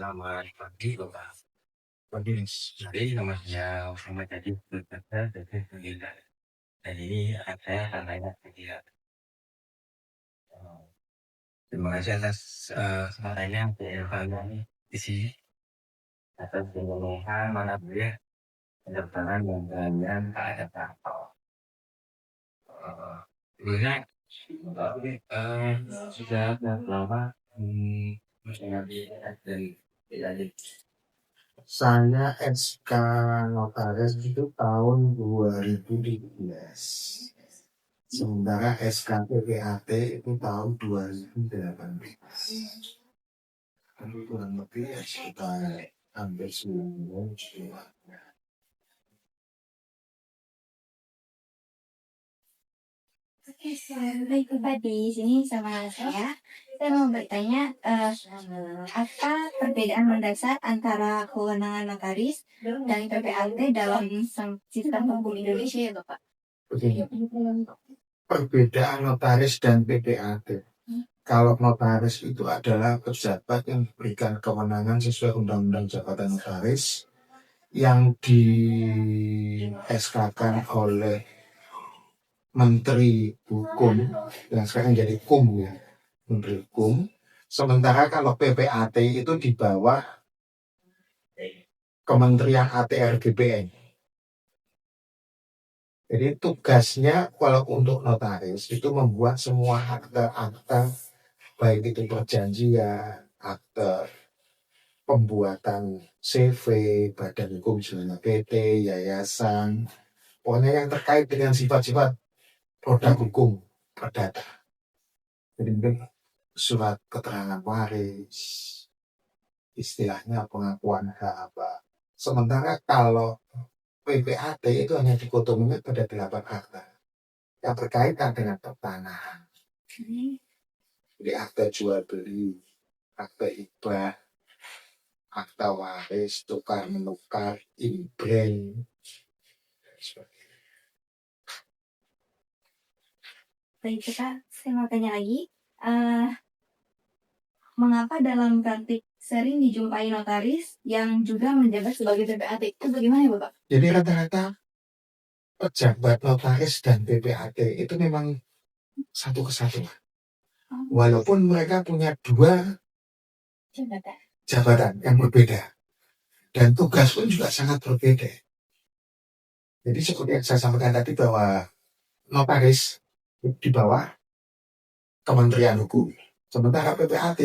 Selamat pagi, Bapak. Pagi, jadi namanya Muhammad tadi berkata dari Sembilan. Dan ini saya akan tanya ke dia. Eh, Terima kasih atas sarannya yang kami di sini atas Indonesia mana boleh pendaftaran dan kalian tak ada kantor. Sebenarnya eh, sudah lama mengalami dan tidak. Saya SK Notaris itu tahun 2017. Sementara SK PPAT itu tahun 2018. Itu kurang lebih ya sekitar hampir 9 tahun. Oke, baik Bapak di sini sama saya. Saya mau bertanya, apa perbedaan mendasar antara kewenangan notaris dan PPAT dalam sistem hukum Indonesia ya Bapak? Begini, perbedaan notaris dan PPAT. Kalau notaris itu adalah pejabat yang diberikan kewenangan sesuai Undang-Undang Jabatan Notaris yang di SK-kan oleh Menteri Hukum yang sekarang jadi Kum ya, Menteri Hukum. Sementara kalau PPAT itu di bawah Kementerian ATR BPN. Jadi tugasnya kalau untuk notaris itu membuat semua akte-akte baik itu perjanjian, akte pembuatan CV, badan hukum misalnya PT, yayasan, pokoknya yang terkait dengan sifat-sifat produk hukum perdata. Jadi mungkin surat keterangan waris, istilahnya pengakuan hak apa. Sementara kalau PPAT itu hanya dikotominya pada 8 akta yang berkaitan dengan pertanahan. Jadi akta jual beli, akta hibah, akta waris, tukar menukar, imbreng. Baik Bapak, saya mau tanya lagi, mengapa dalam praktik sering dijumpai notaris yang juga menjabat sebagai PPAT? Itu bagaimana ya Bapak? Jadi rata-rata pejabat notaris dan PPAT itu memang satu kesatuan. Walaupun mereka punya dua jabatan yang berbeda. Dan tugas pun juga sangat berbeda. Jadi seperti yang saya sampaikan tadi bahwa notaris di bawah Kementerian Hukum. Sementara PPAT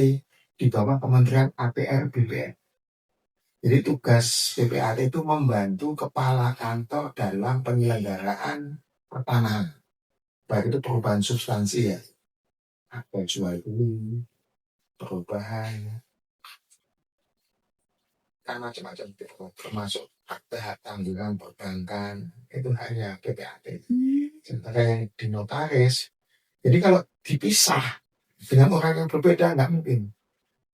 di bawah Kementerian ATR BPN. Jadi tugas PPAT itu membantu kepala kantor dalam penyelenggaraan pertanahan. Baik itu perubahan substansi ya. Apa jual beli, perubahan, kan macam-macam termasuk akte hak tanggungan perbankan itu hanya PPAT. Sementara yang di notaris, jadi kalau dipisah dengan orang yang berbeda nggak mungkin.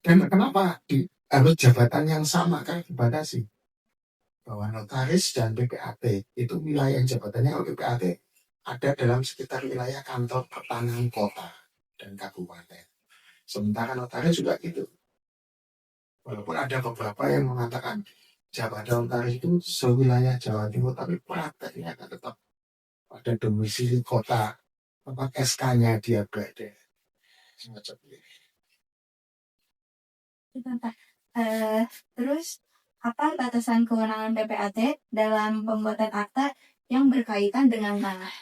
Dan kenapa harus jabatan yang sama kan dibatasi bahwa notaris dan PPAT itu wilayah jabatannya. Kalau PPAT ada dalam sekitar wilayah kantor pertanahan kota dan kabupaten. Sementara notaris juga gitu. Walaupun ada beberapa yang mengatakan jabatan notaris itu sewilayah Jawa Timur, tapi prakteknya kan tetap pada domisili kota tempat SK-nya dia berada. Semacam ini. Bapak, terus apa batasan kewenangan PPAT dalam pembuatan akta yang berkaitan dengan tanah?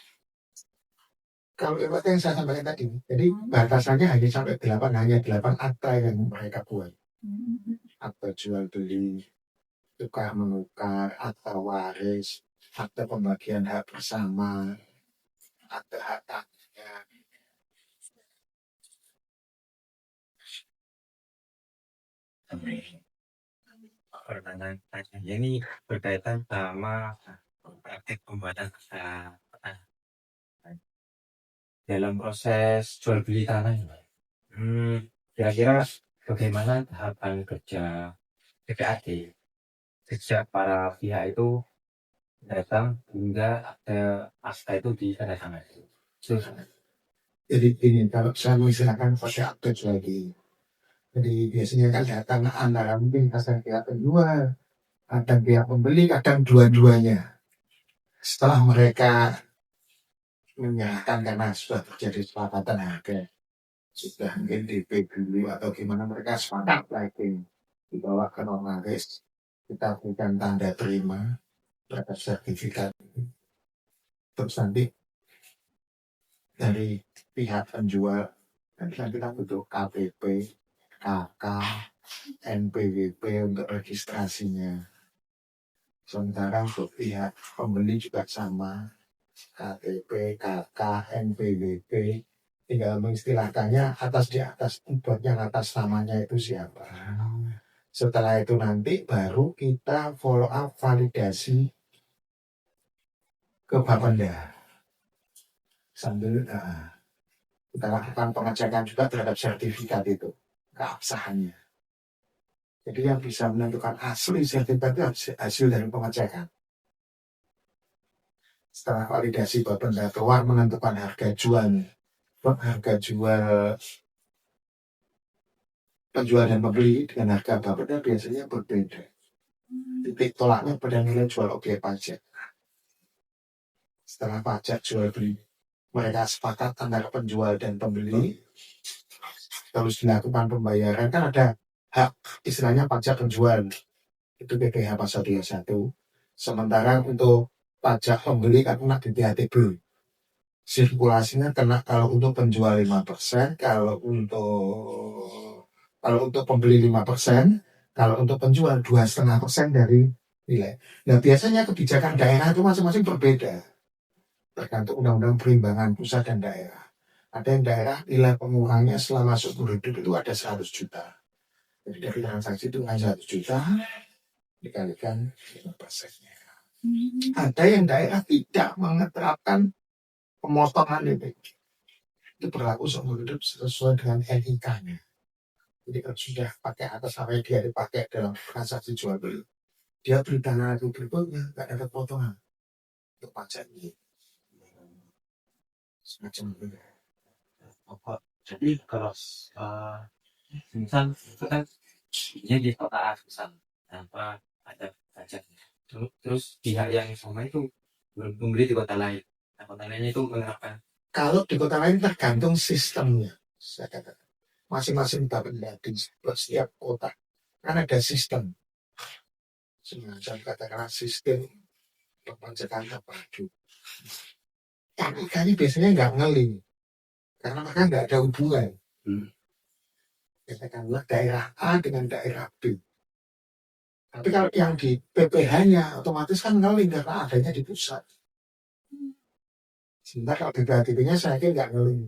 Kalau PPAT yang saya sampaikan tadi, jadi batasannya hanya sampai 8, hanya 8 akta yang mereka buat. Akta jual beli, tukar menukar, akta waris, akta pembagian hak bersama, akta hak tanggungan. Pertanyaan ini berkaitan sama praktik pembuatan dalam proses jual beli tanah. Kira-kira bagaimana tahapan kerja PPAT sejak para pihak itu datang hingga ada akta itu ditandatangani? Jadi ini kalau saya mengistilahkan pada akta jual beli. Jadi biasanya kan datang antara mungkin kadang pihak penjual, kadang pihak pembeli, kadang dua-duanya. Setelah mereka menyerahkan karena sudah terjadi kesepakatan harga, sudah mungkin DP dulu atau gimana mereka sepakat lagi dibawa ke notaris, kita berikan tanda terima, dapat sertifikat, terus nanti dari pihak penjual nanti kita butuh KTP, KK, NPWP untuk registrasinya. Sementara untuk pihak pembeli juga sama, KTP, KK, NPWP, tinggal mengistilahkannya atas di atas buat yang atas namanya itu siapa. Setelah itu nanti baru kita follow up validasi ke Bapenda sambil kita lakukan pengecekan juga terhadap sertifikat itu, keabsahannya. Jadi yang bisa menentukan asli sertifikat itu hasil dari pengecekan. Setelah validasi Bapenda keluar menentukan harga jual penjual dan pembeli dengan harga Bapenda biasanya berbeda. Titik tolaknya pada nilai jual objek pajak. Setelah pajak jual beli mereka sepakat antara penjual dan pembeli, terus dilakukan pembayaran, kan ada hak istilahnya pajak penjual itu PPh pasal 21. Sementara untuk pajak pembeli kan kena di THTB, sirkulasinya kena kalau untuk penjual 5%, kalau untuk pembeli 5%, kalau untuk penjual 2,5% dari nilai. Nah biasanya kebijakan daerah itu masing-masing berbeda tergantung undang-undang perimbangan pusat dan daerah. Ada yang daerah nilai pengurangnya selama seumur hidup itu ada 100 juta. Jadi dari transaksi itu hanya 100 juta dikalikan 5%-nya. Ada yang daerah tidak menerapkan pemotongan itu. Itu berlaku seumur hidup sesuai dengan NIK-nya. Jadi kalau sudah pakai atas namanya dia dipakai dalam transaksi jual beli, dia beli tanah itu berikutnya nggak dapat potongan untuk pajak ini. Semacam itu. Jadi kalau misal itu kan ini di kota A misal tanpa ada pajak, terus pihak yang sama itu membeli di kota lain, nah kota lainnya itu menerapkan. Kalau di kota lain tergantung sistemnya, saya katakan masing-masing Bapenda di setiap kota kan ada sistem, semacam katakanlah sistem perpajakan terpadu. Yang ikannya biasanya nggak ngeling karena mereka nggak ada hubungan. Katakanlah daerah A dengan daerah B. Tapi kalau yang di PPh-nya otomatis kan ngeling karena adanya di pusat. Sementara kalau BPH-TP-nya saya kira nggak ngeling.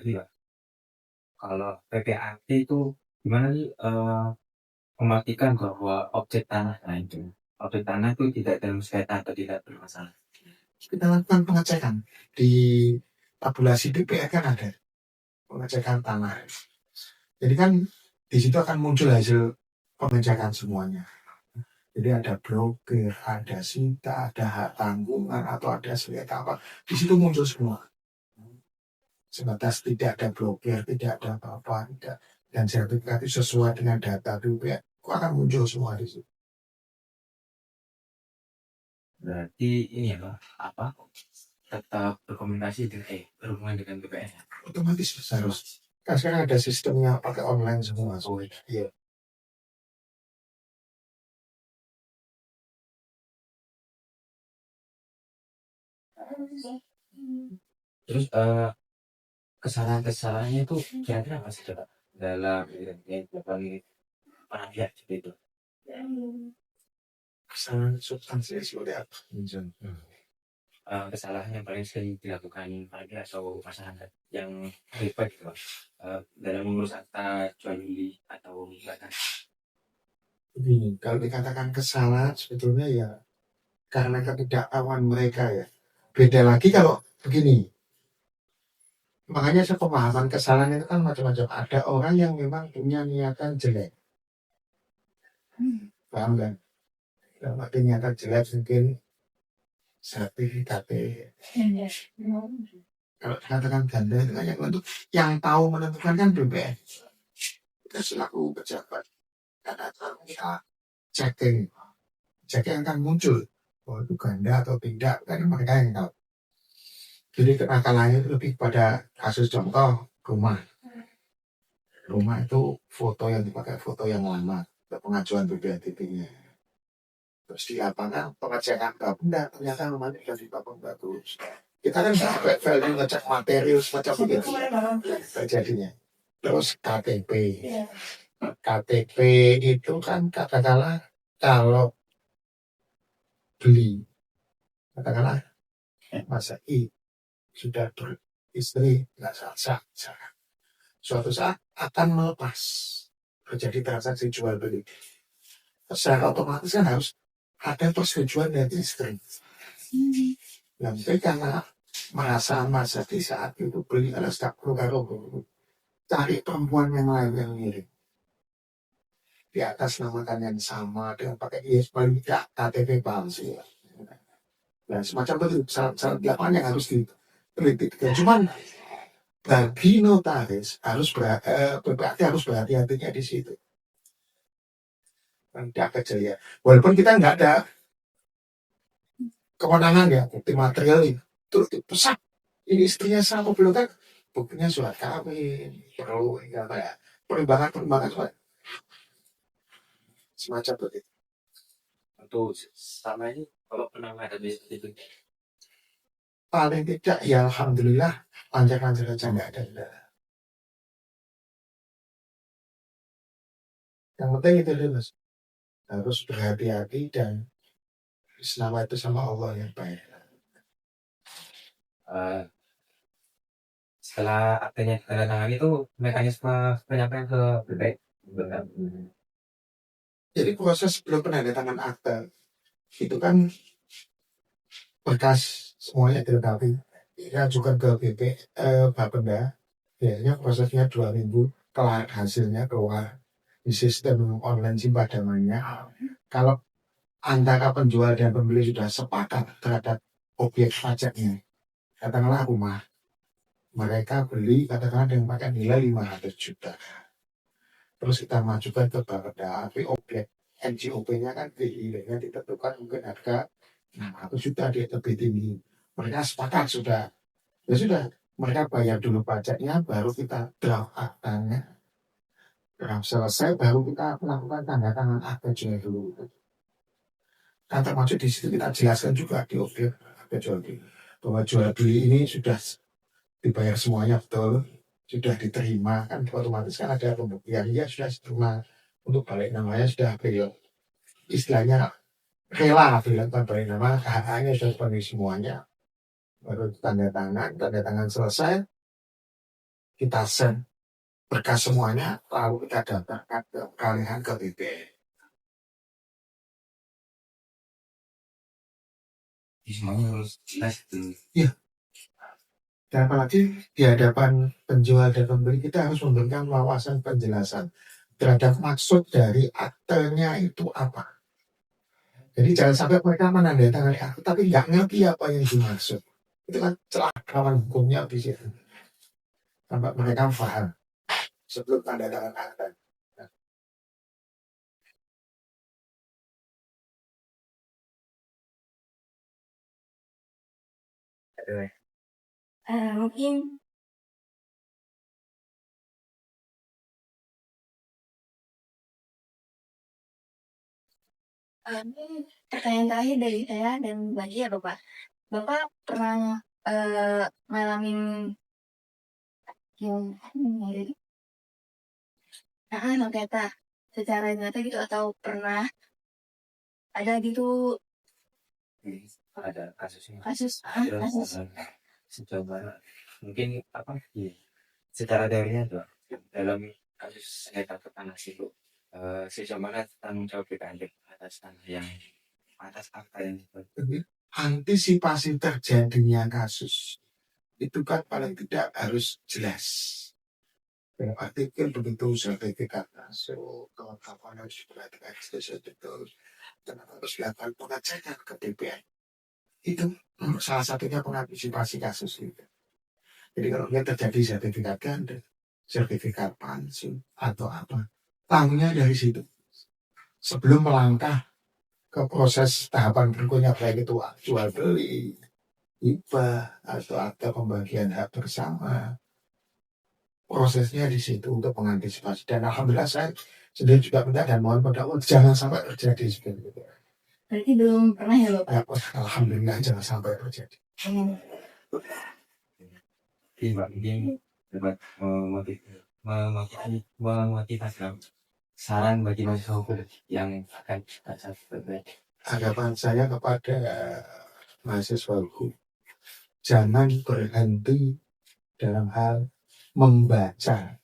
Iya. Kalau PPAT itu gimana sih memastikan bahwa objek tanah itu tidak dalam sengketa atau tidak bermasalah? Kita lakukan pengecekan di tabulasi DPR kan ada pengecekan tanah. Jadi kan di situ akan muncul hasil pengecekan semuanya. Jadi ada blokir, ada sita, ada hak tanggungan atau ada sengketa apa, di situ muncul semua. Sebatas tidak ada blokir, tidak ada apa-apa, tidak, dan sertifikat itu sesuai dengan data DPR, akan muncul semua di situ. Berarti ini ya apa tetap berkomunikasi dengan berhubungan dengan BPN. Otomatis harus. Kan sekarang ada sistemnya pakai online semua. Iya. Terus kesalahan-kesalahannya itu kira-kira apa sih coba dalam berbagai pihak seperti itu? Kesalahan substansi seperti apa? Kesalahan yang paling sering dilakukan pada atau masyarakat yang terlibat gitu, dalam mengurus akta jual beli atau bahkan. Begini, kalau dikatakan kesalahan sebetulnya ya karena ketidaktahuan mereka ya. Beda lagi kalau begini. Makanya pemahaman kesalahan itu kan macam-macam. Ada orang yang memang punya niatan jelek. Paham kan? Yang makin nyata jelas mungkin sertifikatnya. Kalau dikatakan ganda itu kan yang tahu menentukan kan BPN. Kita selaku pejabat karena kita checking akan muncul bahwa itu ganda atau tidak kan mereka yang tahu. Jadi kenakalannya itu lebih pada kasus contoh rumah itu foto yang dipakai foto yang lama pengajuan BPNTB-nya. Terus di lapangan pengecekan benda ternyata rumah itu jadi bagus. Kita kan sampai value ngecek material semacam begitu terjadinya. Terus KTP itu kan katakanlah kalau beli katakanlah masa sudah beristri nggak sah suatu saat akan melepas terjadi transaksi jual beli secara otomatis kan harus ada persetujuan dari istri. Tapi karena merasa di saat itu beli ada tak perlu cari perempuan yang lain yang mirip di atas namakan yang sama dengan pakai paling tidak KTP palsu. Dan semacam itu syarat lapangan yang harus diteliti. Cuman bagi notaris harus berhati-hatinya di situ. Tidak kejelian. Walaupun kita nggak ada kewenangan ya bukti material itu pesat ini istrinya sama belum kan buktinya surat kawin perlu apa ya perimbangan surat semacam begitu. Untuk sama ini kalau pernah ada itu Paling tidak ya alhamdulillah lancar-lancar saja nggak ada. Yang penting itu lulus harus berhati-hati dan selama itu sama Allah yang baik. Setelah aktenya ditandatangani itu mekanisme penyampaian ke BPN. Jadi proses sebelum penandatangan akte itu kan berkas semuanya dilengkapi diajukan ke Bapenda. Biasanya prosesnya 2 minggu kelar hasilnya keluar di sistem online simpadamannya. Kalau antara penjual dan pembeli sudah sepakat terhadap objek pajaknya, katakanlah rumah, mereka beli katakanlah dengan pakai nilai 500 juta. Terus kita majukan ke Bapeda, tapi objek NJOP-nya kan nilainya ditentukan mungkin harga 600 juta dia lebih tinggi. Mereka sepakat sudah, ya sudah mereka bayar dulu pajaknya, baru kita draft aktanya. Draft selesai, baru kita melakukan tanda tangan akte jual dulu. Nah termasuk di situ kita jelaskan juga di objek akte jual beli bahwa jual beli ini sudah dibayar semuanya betul, sudah diterima kan otomatis kan ada pembuktian ya sudah diterima untuk balik namanya sudah beliau istilahnya rela dilakukan balik nama KHA-nya sudah penuhi semuanya baru tanda tangan selesai kita send berkas semuanya lalu kita daftarkan ke kalian ke BPN. Semuanya harus jelas itu. Ya. Dan apalagi di hadapan penjual dan pembeli kita harus memberikan wawasan penjelasan terhadap maksud dari aktenya itu apa. Jadi jangan sampai mereka menandatangani akte tapi nggak ngerti apa yang dimaksud. Itu kan celah kawan hukumnya di situ. Sampai mereka paham sebelum tanda tangan akte. Mungkin pertanyaan terakhir dari saya dan bagi ya Bapak. Bapak pernah ngalamin yang sengketa secara nyata gitu atau pernah ada gitu Ada kasusnya. kasus Sejauh mana mungkin apa ya, secara teorinya tuh dalam kasus sengketa tanah itu sejauh mana tanggung jawab BPN atas tanah yang atas akta yang Antisipasi terjadinya kasus itu kan paling tidak harus jelas. Dalam arti kan begitu sertifikat masuk, kapan harus diperhatikan betul, kenapa harus dilakukan pengecekan ke TPN. Itu salah satunya pengantisipasi kasus itu. Jadi kalau terjadi sertifikat ganda, sertifikat palsu atau apa, tahunya dari situ. Sebelum melangkah ke proses tahapan berikutnya, baik itu jual beli, hibah, atau ada pembagian hak bersama. Prosesnya di situ untuk mengantisipasi. Dan alhamdulillah saya sendiri juga minta dan mohon pada Allah jangan sampai terjadi seperti itu. Berarti belum pernah ya Bapak? Ya, alhamdulillah jangan sampai terjadi. Jadi Mbak mungkin dapat memotivasi saran bagi mahasiswa hukum yang akan berbeda. Harapan saya kepada mahasiswa hukum, jangan berhenti dalam hal membaca,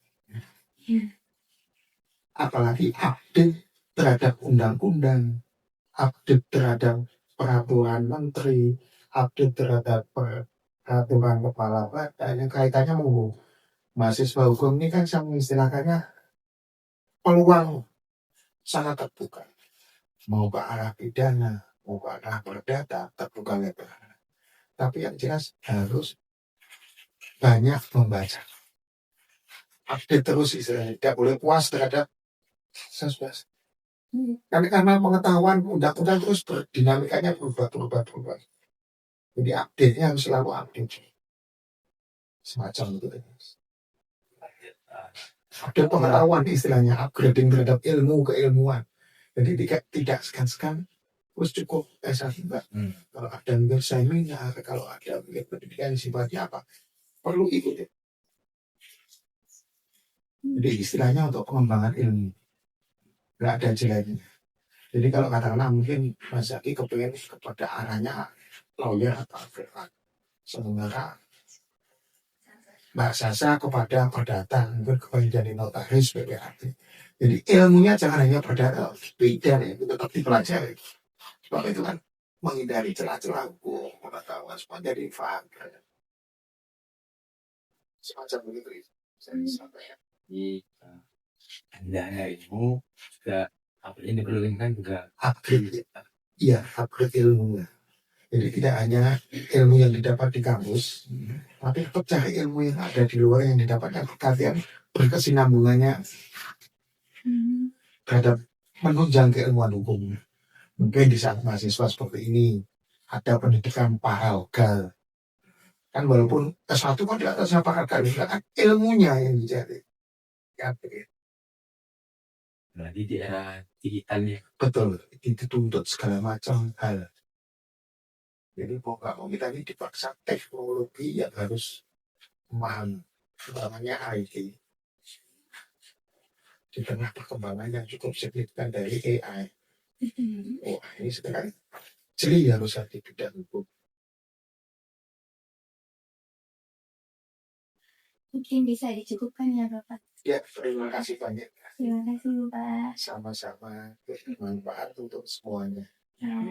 apalagi update terhadap undang-undang, update terhadap peraturan menteri, update terhadap peraturan kepala badan yang kaitannya menghukum. Mahasiswa hukum ini kan saya mengistilahkannya peluang sangat terbuka, mau ke arah pidana, mau ke arah perdata, terbuka lebar. Tapi yang jelas harus banyak membaca, update terus istilahnya, tidak boleh puas terhadap sesuatu. Karena pengetahuan undang-undang terus dinamikanya berubah. Jadi update-nya harus selalu update. Semacam itu. Update pengetahuan istilahnya, upgrading terhadap ilmu keilmuan. Jadi tidak segan-segan, terus cukup S1 Mbak. Kalau ada mungkin seminar, kalau ada mungkin pendidikan sifatnya apa, perlu ikuti. Jadi istilahnya untuk pengembangan ilmu. Nggak ada jeleknya. Jadi kalau katakanlah mungkin Mas Zaki kepengen kepada arahnya lawyer atau advokat, sementara Mbak Sasa kepada perdata, mungkin kepengen jadi notaris PPAT. Jadi ilmunya jangan hanya perdata, beda ya, itu tetap dipelajari. Sebab itu kan menghindari celah-celah hukum, pengetahuan semua jadi faham. Semacam begitu. Saya sampaikan. Jadi anda ilmu juga ini diperlukan juga Upgrade, iya upgrade ilmunya. Jadi tidak hanya ilmu yang didapat di kampus, tapi tetap cari ilmu yang ada di luar yang didapatkan kalian berkesinambungannya terhadap menunjang keilmuan hukum. Mungkin di saat mahasiswa seperti ini ada pendidikan paraogal. Kan walaupun S1 kan di atasnya paraogal, kan ilmunya yang dicari. berarti di era digital ya. Betul, dituntut segala macam hal. Jadi mau nggak mau kita ini dipaksa teknologi yang harus memahami, utamanya IT. Di tengah perkembangan yang cukup signifikan dari AI. Oh, ini sekarang jeli harus di bidang hukum. Mungkin bisa dicukupkan ya Bapak. Ya, terima kasih banyak. Terima kasih Pak. Sama-sama bermanfaat untuk semuanya. Ya.